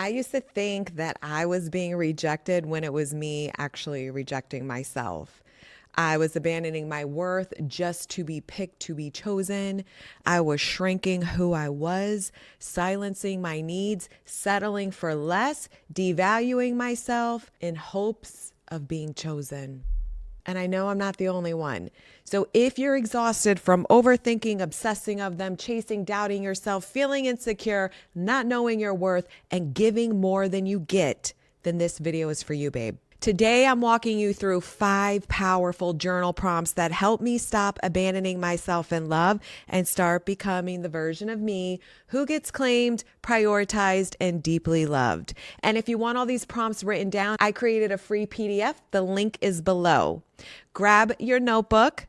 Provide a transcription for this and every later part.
I used to think that I was being rejected when it was me actually rejecting myself. I was abandoning my worth just to be picked, to be chosen. I was shrinking who I was, silencing my needs, settling for less, devaluing myself in hopes of being chosen. And I know I'm not the only one. So if you're exhausted from overthinking, obsessing of them, chasing, doubting yourself, feeling insecure, not knowing your worth, and giving more than you get, then this video is for you, babe. Today, I'm walking you through 5 powerful journal prompts that help me stop abandoning myself in love and start becoming the version of me who gets claimed, prioritized, and deeply loved. And if you want all these prompts written down, I created a free PDF. The link is below. Grab your notebook,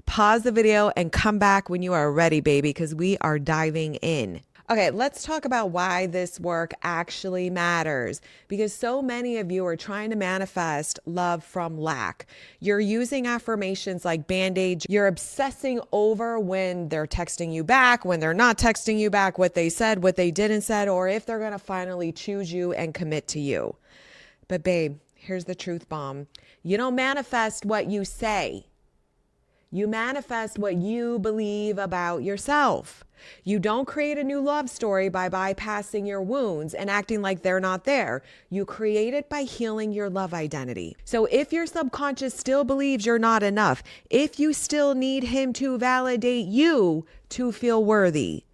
pause the video, and come back when you are ready, baby, because we are diving in. Okay, let's talk about why this work actually matters, because so many of you are trying to manifest love from lack. You're using affirmations like Band-Aid. You're obsessing over when they're texting you back, when they're not texting you back, what they said, what they didn't said, or if they're going to finally choose you and commit to you. But babe, here's the truth bomb. You don't manifest what you say. You manifest what you believe about yourself. You don't create a new love story by bypassing your wounds and acting like they're not there. You create it by healing your love identity. So if your subconscious still believes you're not enough, if you still need him to validate you to feel worthy,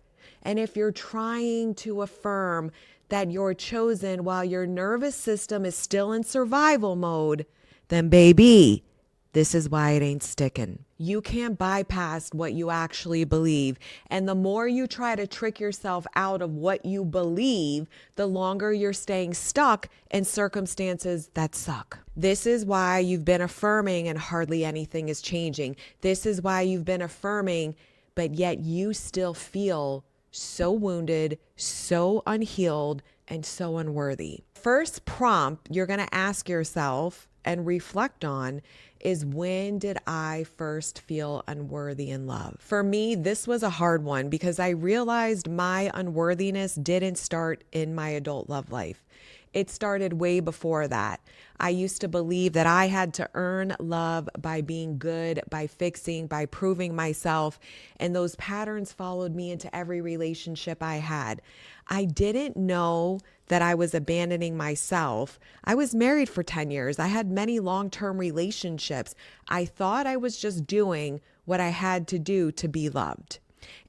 and if you're trying to affirm that you're chosen while your nervous system is still in survival mode, then baby, this is why it ain't sticking. You can't bypass what you actually believe. And the more you try to trick yourself out of what you believe, the longer you're staying stuck in circumstances that suck. This is why you've been affirming and hardly anything is changing. This is why you've been affirming, but yet you still feel so wounded, so unhealed, and so unworthy. First prompt you're going to ask yourself and reflect on is, when did I first feel unworthy in love? For me, this was a hard one because I realized my unworthiness didn't start in my adult love life. It started way before that. I used to believe that I had to earn love by being good, by fixing, by proving myself. And those patterns followed me into every relationship I had. I didn't know that I was abandoning myself. I was married for 10 years. I had many long-term relationships. I thought I was just doing what I had to do to be loved.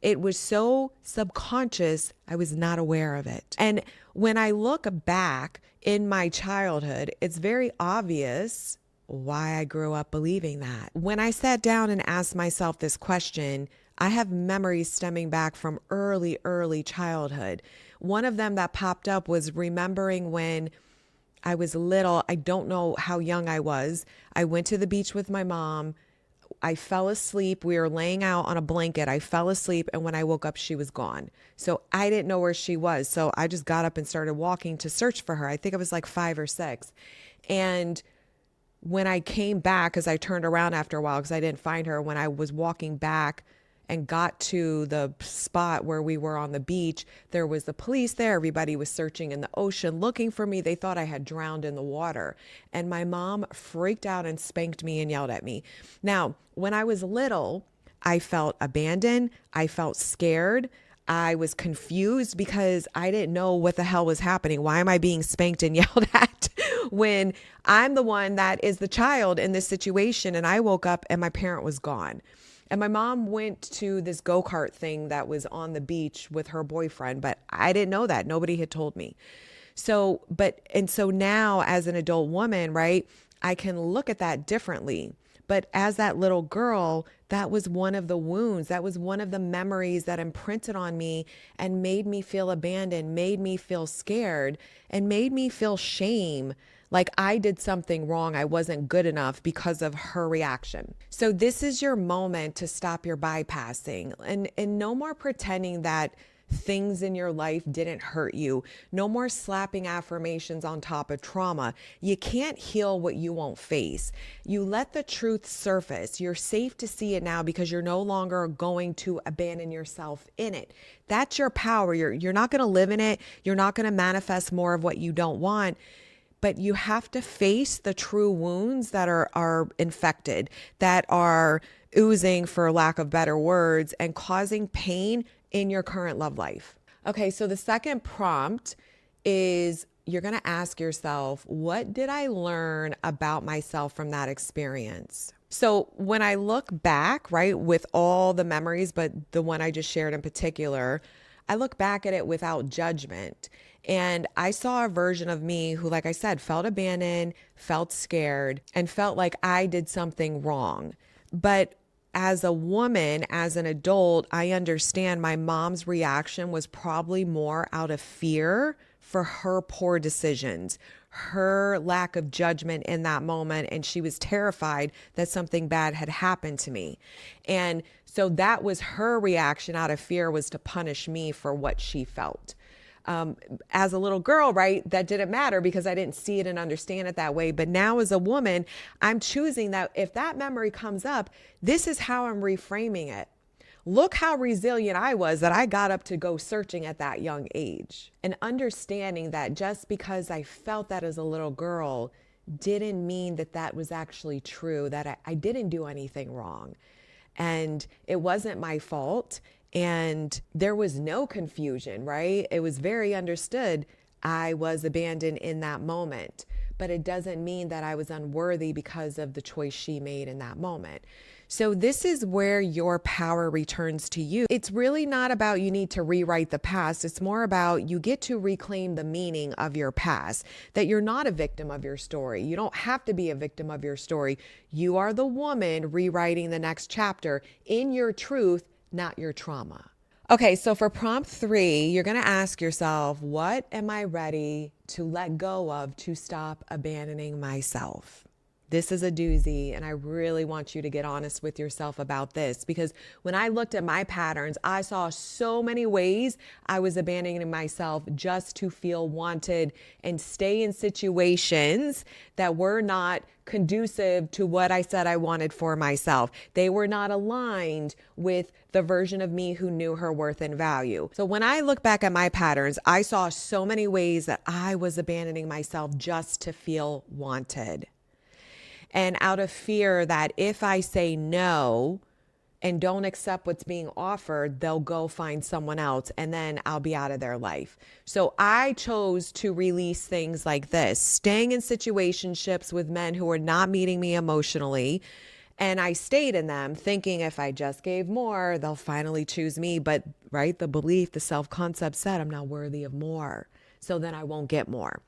It was so subconscious, I was not aware of it. And when I look back in my childhood, it's very obvious why I grew up believing that. When I sat down and asked myself this question, I have memories stemming back from early childhood. One of them that popped up was remembering when I was little. I don't know how young I was. I went to the beach with my mom. I fell asleep. We were laying out on a blanket. I fell asleep, and when I woke up, she was gone. So I didn't know where she was. So I just got up and started walking to search for her. I think I was like 5 or 6. And when I came back, because I turned around after a while because I didn't find her, when I was walking back and got to the spot where we were on the beach, there was the police there. Everybody was searching in the ocean looking for me. They thought I had drowned in the water. And my mom freaked out and spanked me and yelled at me. Now, when I was little, I felt abandoned. I felt scared. I was confused because I didn't know what the hell was happening. Why am I being spanked and yelled at when I'm the one that is the child in this situation? And I woke up and my parent was gone. And my mom went to this go-kart thing that was on the beach with her boyfriend, but I didn't know that. Nobody had told me. So now as an adult woman, right, I can look at that differently. But as that little girl, that was one of the wounds. That was one of the memories that imprinted on me and made me feel abandoned, made me feel scared, and made me feel shame. Like I did something wrong. I wasn't good enough because of her reaction. So this is your moment to stop your bypassing and no more pretending that Things in your life didn't hurt you. No more slapping affirmations on top of trauma. You can't heal what you won't face. You let the truth surface. You're safe to see it now because you're no longer going to abandon yourself in it. That's your power. You're not going to live in it. You're not going to manifest more of what you don't want. But you have to face the true wounds that are infected, that are oozing, for lack of better words, and causing pain in your current love life. Okay, so the second prompt is you're going to ask yourself, what did I learn about myself from that experience? So when I look back, right, with all the memories, but the one I just shared in particular, I look back at it without judgment. And I saw a version of me who, like I said, felt abandoned, felt scared, and felt like I did something wrong. But as a woman, as an adult, I understand my mom's reaction was probably more out of fear for her poor decisions, her lack of judgment in that moment. And she was terrified that something bad had happened to me. And so that was her reaction out of fear, was to punish me for what she felt. As a little girl, right, that didn't matter because I didn't see it and understand it that way. But now as a woman, I'm choosing that if that memory comes up, this is how I'm reframing it. Look how resilient I was that I got up to go searching at that young age, and understanding that just because I felt that as a little girl didn't mean that that was actually true, that I didn't do anything wrong. And it wasn't my fault. And there was no confusion, right? It was very understood I was abandoned in that moment. But it doesn't mean that I was unworthy because of the choice she made in that moment. So this is where your power returns to you. It's really not about you need to rewrite the past. It's more about you get to reclaim the meaning of your past, that you're not a victim of your story. You don't have to be a victim of your story. You are the woman rewriting the next chapter in your truth, not your trauma. Okay, so for prompt 3, you're going to ask yourself, what am I ready to let go of to stop abandoning myself? This is a doozy, and I really want you to get honest with yourself about this, because when I looked at my patterns, I saw so many ways I was abandoning myself just to feel wanted and stay in situations that were not conducive to what I said I wanted for myself. They were not aligned with the version of me who knew her worth and value. So when I look back at my patterns, I saw so many ways that I was abandoning myself just to feel wanted. And out of fear that if I say no and don't accept what's being offered, they'll go find someone else and then I'll be out of their life. So I chose to release things like this, staying in situationships with men who were not meeting me emotionally. And I stayed in them thinking if I just gave more, they'll finally choose me. But right, the belief, the self-concept said I'm not worthy of more. So then I won't get more.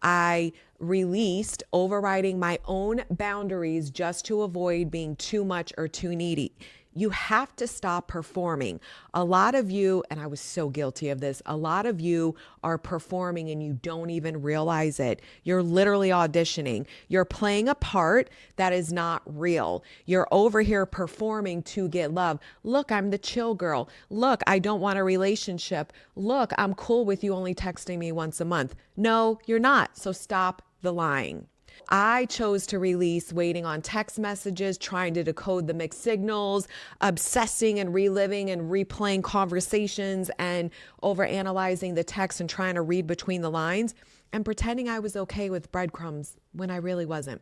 I released overriding my own boundaries just to avoid being too much or too needy. You have to stop performing. A lot of you, and I was so guilty of this, a lot of you are performing and you don't even realize it. You're literally auditioning. You're playing a part that is not real. You're over here performing to get love. Look, I'm the chill girl. Look, I don't want a relationship. Look, I'm cool with you only texting me once a month. No, you're not. So stop the lying. I chose to release waiting on text messages, trying to decode the mixed signals, obsessing and reliving and replaying conversations and overanalyzing the text and trying to read between the lines and pretending I was okay with breadcrumbs when I really wasn't.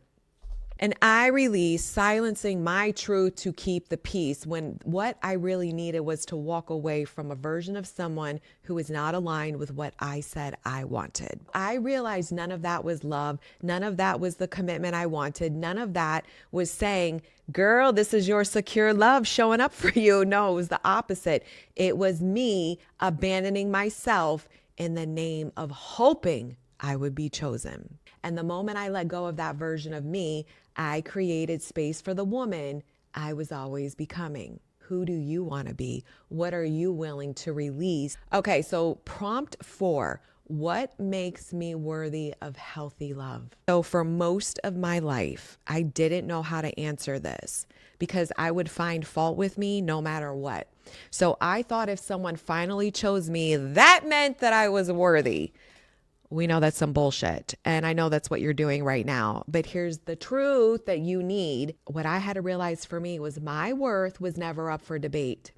And I released silencing my truth to keep the peace when what I really needed was to walk away from a version of someone who is not aligned with what I said I wanted. I realized none of that was love. None of that was the commitment I wanted. None of that was saying, girl, this is your secure love showing up for you. No, it was the opposite. It was me abandoning myself in the name of hoping I would be chosen. And the moment I let go of that version of me, I created space for the woman I was always becoming. Who do you want to be? What are you willing to release? Okay, so prompt 4. What makes me worthy of healthy love? So for most of my life, I didn't know how to answer this because I would find fault with me no matter what. So I thought if someone finally chose me, that meant that I was worthy. We know that's some bullshit. And I know that's what you're doing right now. But here's the truth that you need. What I had to realize for me was my worth was never up for debate.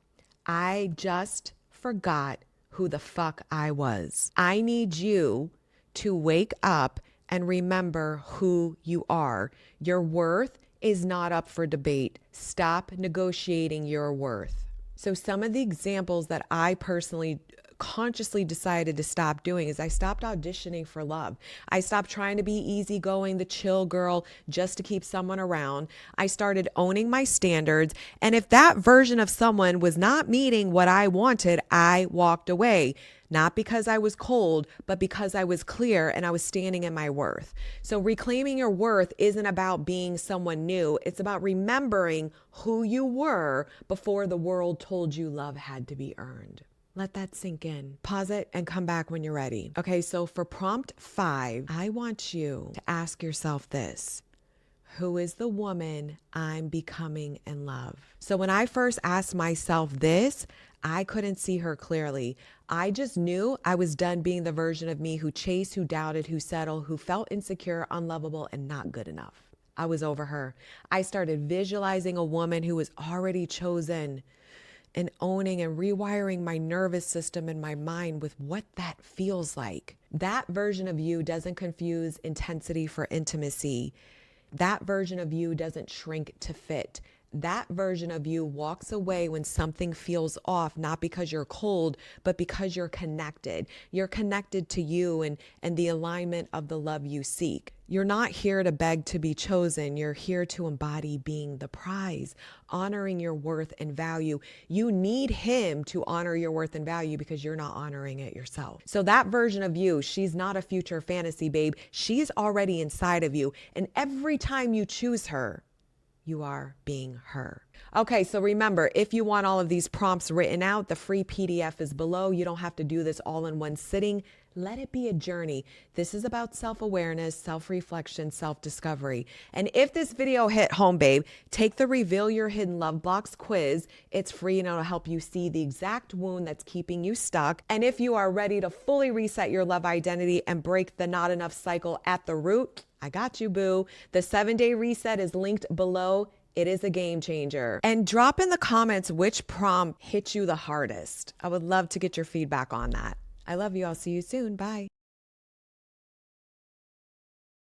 I just forgot who the fuck I was. I need you to wake up and remember who you are. Your worth is not up for debate. Stop negotiating your worth. So some of the examples that I personally consciously decided to stop doing is I stopped auditioning for love. I stopped trying to be easygoing, the chill girl just to keep someone around. I started owning my standards. And if that version of someone was not meeting what I wanted, I walked away. Not because I was cold, but because I was clear and I was standing in my worth. So reclaiming your worth isn't about being someone new. It's about remembering who you were before the world told you love had to be earned. Let that sink in. Pause it and come back when you're ready. Okay, so for prompt 5, I want you to ask yourself this. Who is the woman I'm becoming in love? So when I first asked myself this, I couldn't see her clearly. I just knew I was done being the version of me who chased, who doubted, who settled, who felt insecure, unlovable, and not good enough. I was over her. I started visualizing a woman who was already chosen and owning and rewiring my nervous system and my mind with what that feels like. That version of you doesn't confuse intensity for intimacy. That version of you doesn't shrink to fit. That version of you walks away when something feels off, not because you're cold, but because you're connected. You're connected to you and the alignment of the love you seek. You're not here to beg to be chosen. You're here to embody being the prize, honoring your worth and value. You need him to honor your worth and value because you're not honoring it yourself. So that version of you, she's not a future fantasy, babe. She's already inside of you. And every time you choose her, you are being her. Okay, so remember, if you want all of these prompts written out, the free PDF is below. You don't have to do this all in one sitting. Let it be a journey. This is about self-awareness, self-reflection, self-discovery. And if this video hit home, babe, take the Reveal Your Hidden Love Blocks quiz. It's free and it'll help you see the exact wound that's keeping you stuck. And if you are ready to fully reset your love identity and break the not enough cycle at the root, I got you, boo. The 7-day reset is linked below. It is a game changer. And drop in the comments which prompt hit you the hardest. I would love to get your feedback on that. I love you. I'll see you soon. Bye.